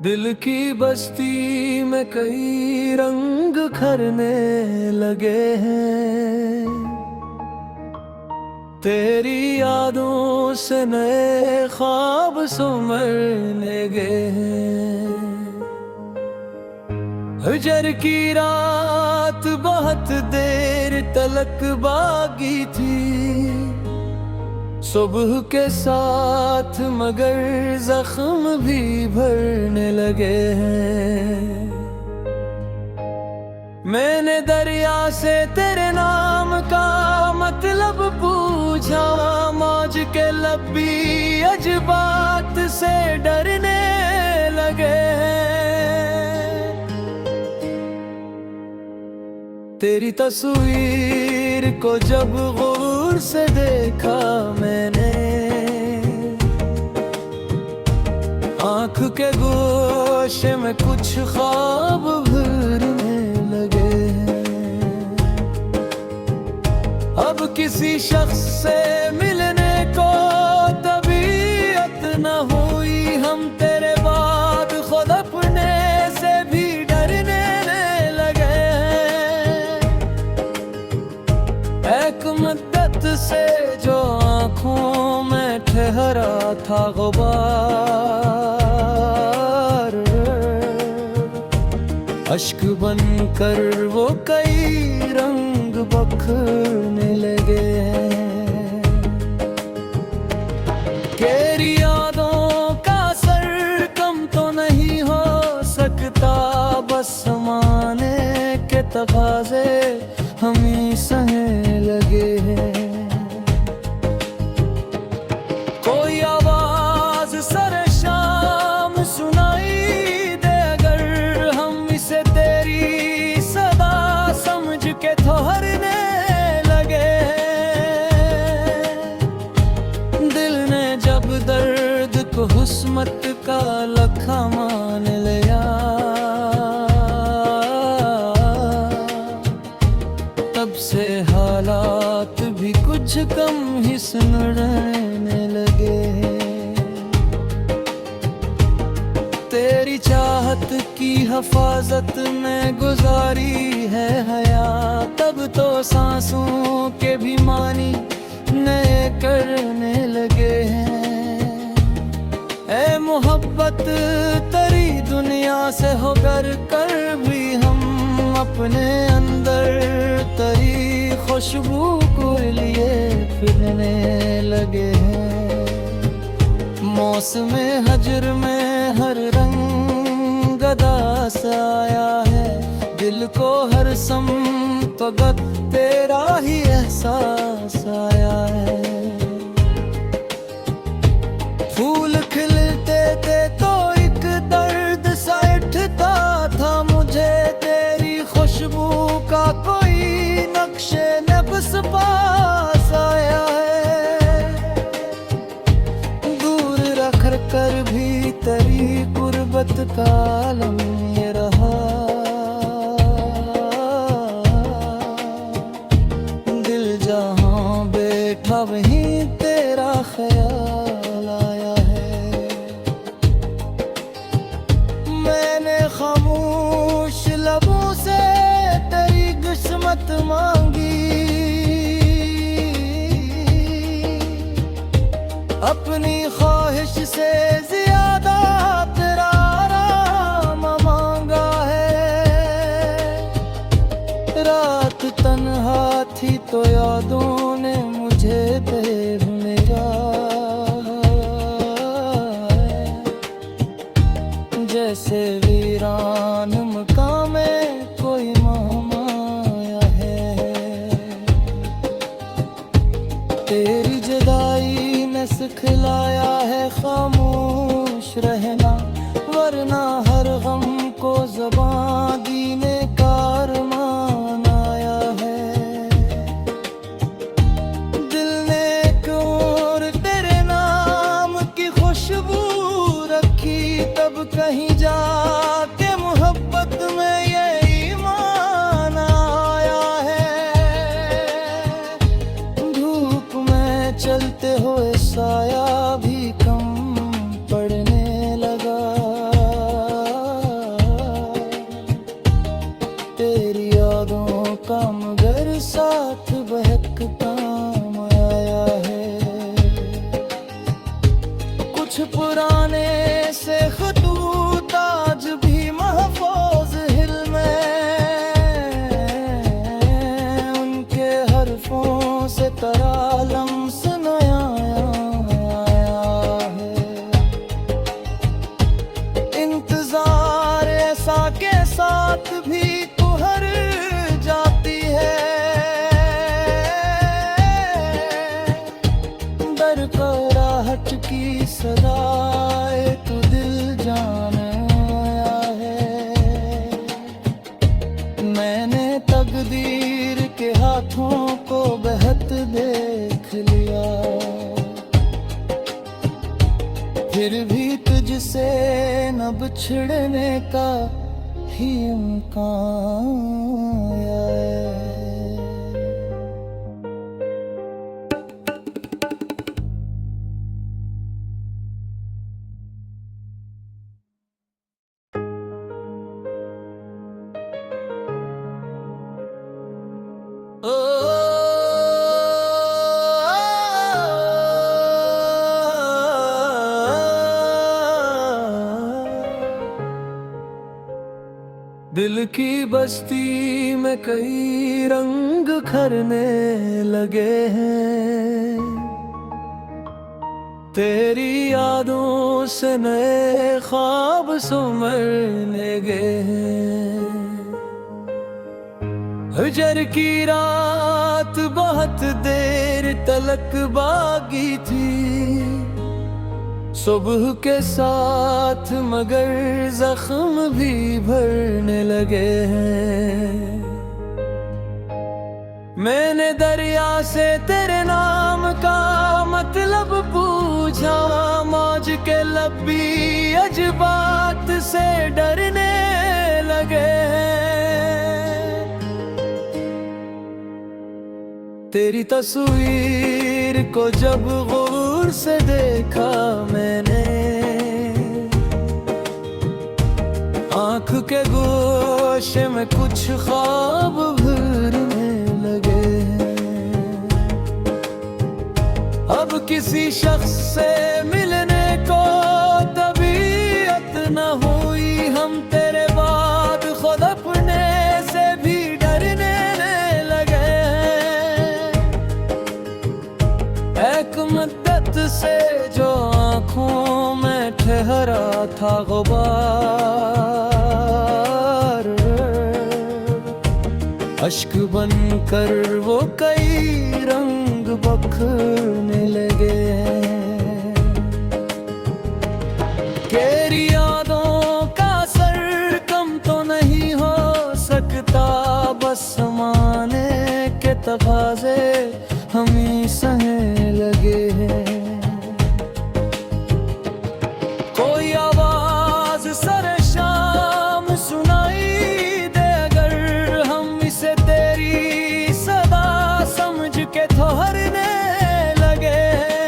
दिल की बस्ती में कई रंग खरने लगे हैं। तेरी यादों से नए ख्वाब संवरने गए हैं। हजर की रात बहुत देर तलक बाकी थी, सुबह के साथ मगर जख्म भी भरने लगे हैं। मैंने दरिया से तेरे नाम का मतलब पूछा, मौज के लब भी अजबात से डरने लगे हैं। तेरी तस्वीर को जब गौर से देखा मैंने, आँख के गोशे में कुछ ख्वाब भरने लगे हैं। अब किसी शख्स से मिलने को तबीयत न हुई, हम तेरे बाद खुद अपने से भी डरने लगे हैं। एक मुद्दत से जो आँखों में ठहरा था गुबार, अश्क बनकर वो कई रंग बखरने लगे हैं। तेरी यादों का असर कम तो नहीं हो सकता, बस समाने के तकाज़े हम ही सहने लगे हैं। कोई आवाज सरे शाम सुनाई दे, अगर हम इसे तेरी सदा समझ के ठहरने लगे हैं। दिल ने जब दर्द को हुस्मत का लखा मान लिया, तब से हालात भी कुछ कम ही सुनने लगे हैं। तेरी चाहत की हिफाजत में गुजारी है हयात, तब तो सांसों के भी मानी नए करने लगे हैं। ऐ मोहब्बत तेरी दुनिया से होकर कर भी हम अपने अंदर तेरी खुशबू को लिए फिरने लगे हैं। मौसम हजर में हर रंग अदास आया है, दिल को हर समत तेरा ही एहसास आया है। फूल खिलते थे तो एक दर्द सा उठता था मुझे, तेरी खुशबू का कोई नक्शे नक्श पास आया है। दूर रख कर भी तेरी गुर्बत का आलम ये रहा, दिल जहाँ बैठा वहीं तेरा ख्याल आया है। मैंने खामोश लबों से तेरी किस्मत मांगी, अपनी ख्वाहिश से ज्यादा तेरा आराम मांगा है। रात तन्हा थी तो यादों ने मुझे तेरे मेरा, जैसे वीरान मकाम में कोई महमाया है। तेरी जुदाई ने सिखलाया है खामोश रहना, वरना हर गम को ज़बां दीने कार मान आया है। दिल ने एक और तेरे नाम की खुशबू रखी, तब कहीं जाके मोहब्बत में ये ईमान आया है। धूप में चलते हुए साया भी कम पड़ने लगा, जमाने से खतूत आज भी महफूज हिल में, उनके हरफों से तरालम सुनाया है। इंतजार ऐसा के साथ भी तू हर जाती है, कराहट की सदाए तू दिल जान आया है। मैंने तकदीर के हाथों को बहत देख लिया, फिर भी तुझसे न बिछड़ने का ही इम्कान है। दिल की बस्ती में कई रंग खरने लगे हैं, तेरी यादों से नए ख्वाब संवरने गए हैं। हजर की रात बहुत देर तलक बागी थी, सुबह के साथ मगर जख्म भी भरने लगे हैं। मैंने दरिया से तेरे नाम का मतलब पूछा, मौज के लब भी अजबात से डरने लगे हैं। तेरी तस्वीर को जब गौर से देखा मैंने, आँख के गोशे में कुछ ख्वाब भरने लगे हैं। अब किसी शख्स से मिलने को तबीयत न हुई, हम तेरे बाद खुद अपने से भी डरने लगे हैं। एक मुद्दत से जो आँखों में ठहरा था गुबार, अश्क बनकर वो कई रंग बखरने लगे हैं। तेरी यादों का असर कम तो नहीं हो सकता, बस ज़माने के तकाज़े हम ही सहने लगे हैं। कोई आवाज सरे शाम सुनाई दे, अगर हम इसे तेरी सदा समझ के ठहरने लगे हैं।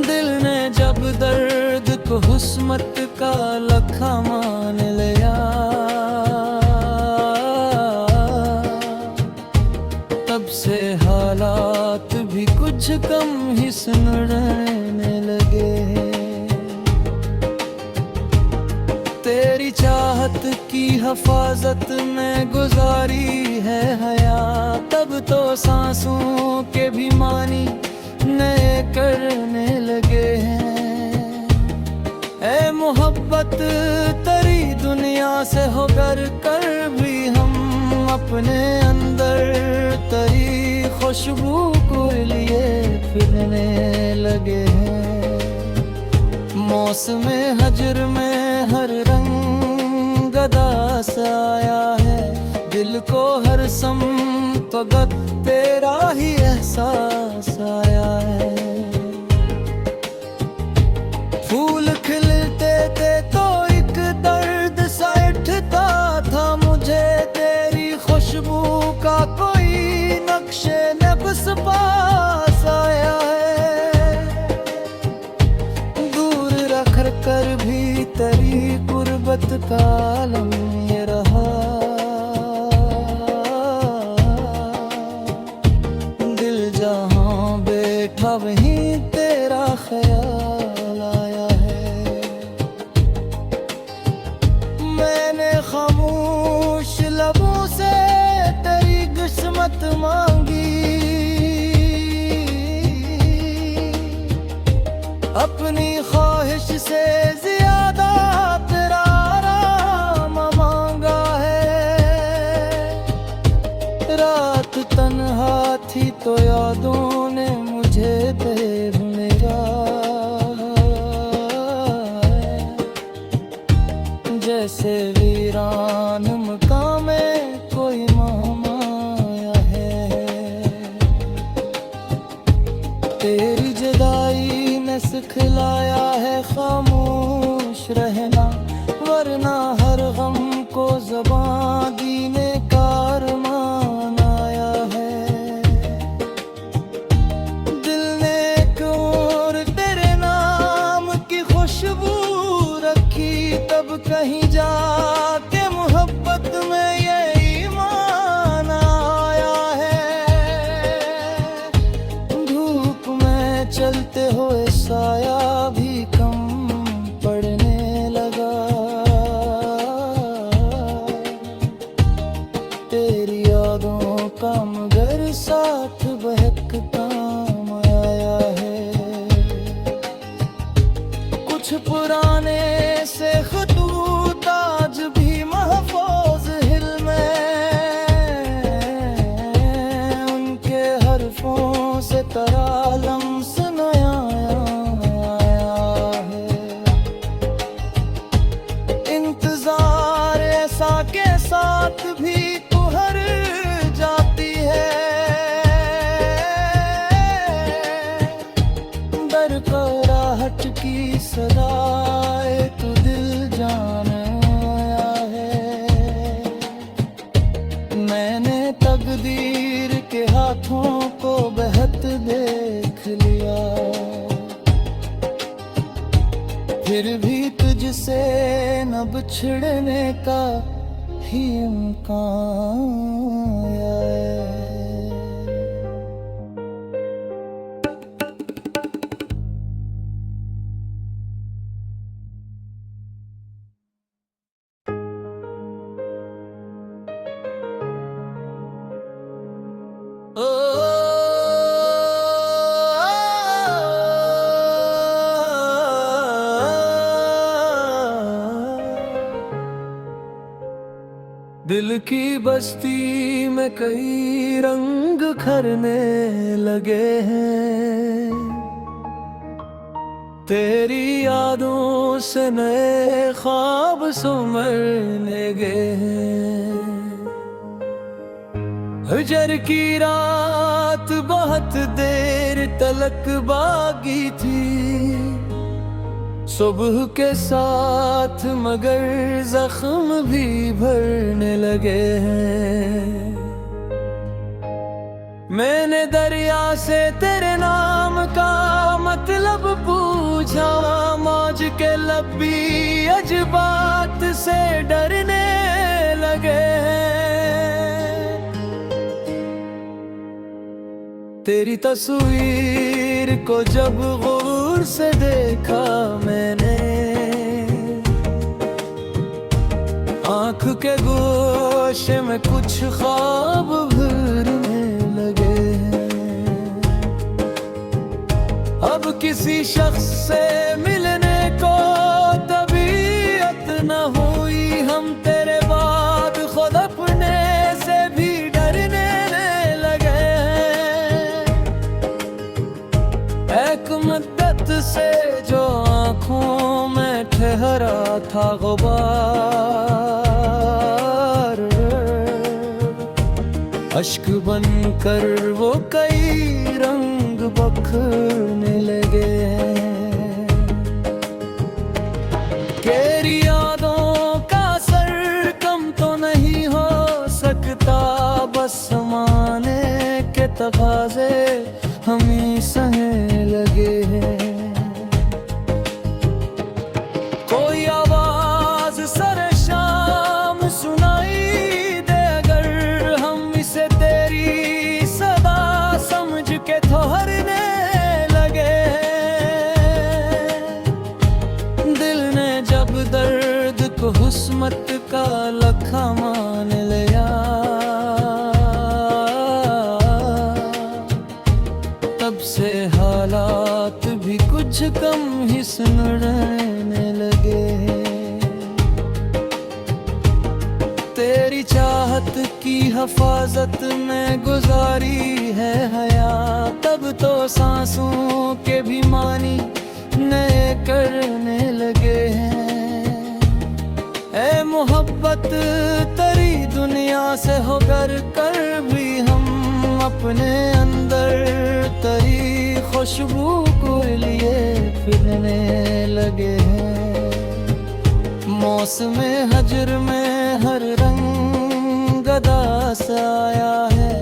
दिल ने जब दर्द को हुस्मत का लखा मान लिया, तब से हालात भी कुछ कम ही सुनने लगे हैं। तेरी चाहत की हिफाजत में गुजारी है हयात, तब तो सांसों के भी मानी नए करने लगे हैं। ऐ मोहब्बत तेरी दुनिया से होकर कर भी हम अपने अंदर तेरी खुशबू को लिए फिरने लगे हैं। मौसम हजर में हर रंग अदास आया है, दिल को हर समत वक्त तेरा ही एहसास आया है। फूल खिलते थे तो एक दर्द सा उठता था मुझे, तेरी खुशबू का कोई नक्शे नक्श पास आया है। दूर रख कर भी तेरी गुर्बत का आलम ये रहा, दिल जहाँ बैठा वहीं तेरा ख्याल अपनी ख्वाहिश से ज्यादा तेरा आराम मांगा है। रात तन्हा थी तो यादों ने मुझे तेरे मेरा, जैसे वीरान मकाम में कोई महमाया है। तेरी जुदाई ने सिखलाया है खामोश रहना, वरना हर गम को ज़बां दीने का अरमान आया है। दिल ने एक और तेरे नाम की खुशबू रखी, तब कहीं जाके मोहब्बत में ये ईमान आया है। धूप में चलते हुए साया भी कम पड़ने लगा, तेरी यादों का मगर साथ बहकता आया है। कुछ पुराने से खतूत आज भी महफूज हिल में, उनके हरफों से तरालम सुनाया है। इंतजार ऐसा के साथ भी तू हर जाती है, बरकराहट की सदाए तू दिल जान आया है। मैंने तकदीर के हाथों को बहत देख लिया, फिर भी तुझसे न बिछड़ने का ही इम्कान है। दिल की बस्ती में कई रंग खरने लगे हैं, तेरी यादों से नए ख्वाब संवरने गए हैं। हजर की रात बहुत देर तलक बाकी थी, सुबह के साथ मगर जख्म भी भरने लगे हैं। मैंने दरिया से तेरे नाम का मतलब पूछा, मौज के लब भी अजबात से डरने लगे हैं। तेरी तस्वीर को जब गौर से देखा मैंने, आँख के गोशे में कुछ ख्वाब भरने लगे हैं। अब किसी शख्स से मिलने को तबीयत न हुई, हम तेरे बाद खुद अपने से भी डरने लगे हैं। एक मुद्दत से जो आँखों में ठहरा था गुबार, अश्क बनकर वो कई रंग बखरने लगे हैं। तेरी यादों का असर कम तो नहीं हो सकता, बस समाने के तकाज़े हम ही सहने लगे हैं। कोई आवाज सरे शाम सुनाई दे, अगर हम इसे तेरी सदा समझ के ठहरने लगे। दिल ने जब दर्द को हुस्मत का लखा मान लिया, तब से हालात भी कुछ कम सिमरने लगे। तेरी चाहत की हिफाजत में गुजारी है हयात, तब तो सांसों के भी मानी नए करने लगे हैं। ऐ मोहब्बत तेरी दुनिया से होकर कर भी हम अपने अंदर तेरी खुशबू को लिए फिरने लगे हैं। मौसम हजर में हर रंग अदास आया है,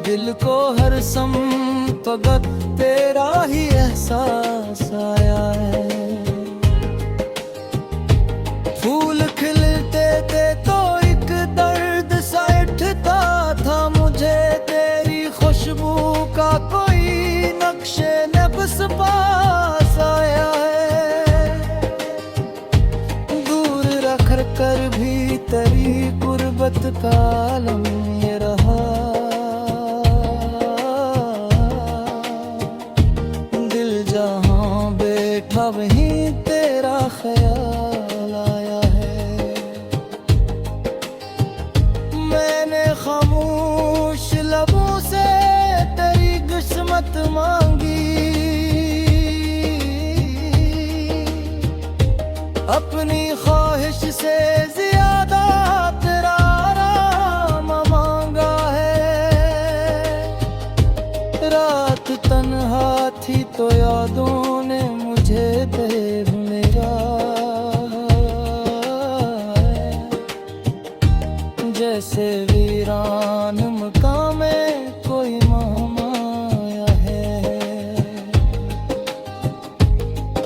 दिल को हर समत वक्त तेरा ही एहसास आया है। फूल खिलते थे तो एक दर्द सा उठता था मुझे, तेरी खुशबू का कोई नक्शे नक्श पास आया है। दूर रख कर भी तेरी गुर्बत का आलम ये रहा, दिल जहां बैठा वहीं तेरा ख्याल आया है। मैंने खामोश लबों से तेरी किस्मत मांगी, अपनी ख्वाहिश से ज्यादा तेरा आराम मांगा है। रात तन्हा थी तो यादों ने मुझे तेरे भुलेगा, जैसे वीरान मकाम में कोई महमाया है।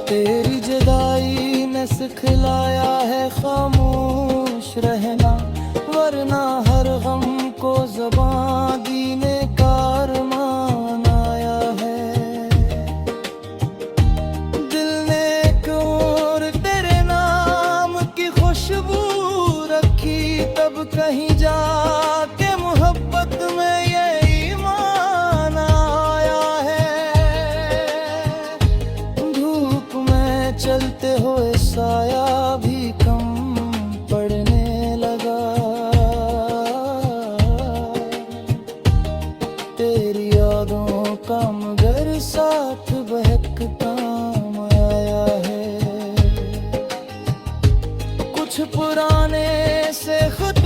तेरी जुदाई ने सिखलाया है खामोश रहना, वरना हर गम को ज़बां दीने का अरमान आया है। दिल ने एक और तेरे नाम की खुशबू रखी, तब कहीं जाके मोहब्बत में ये ईमान आया है। धूप में चलते हुए साया भी कम पड़ने लगा, तेरी यादों का मगर साथ बहकता आया है। कुछ पुराने से खुद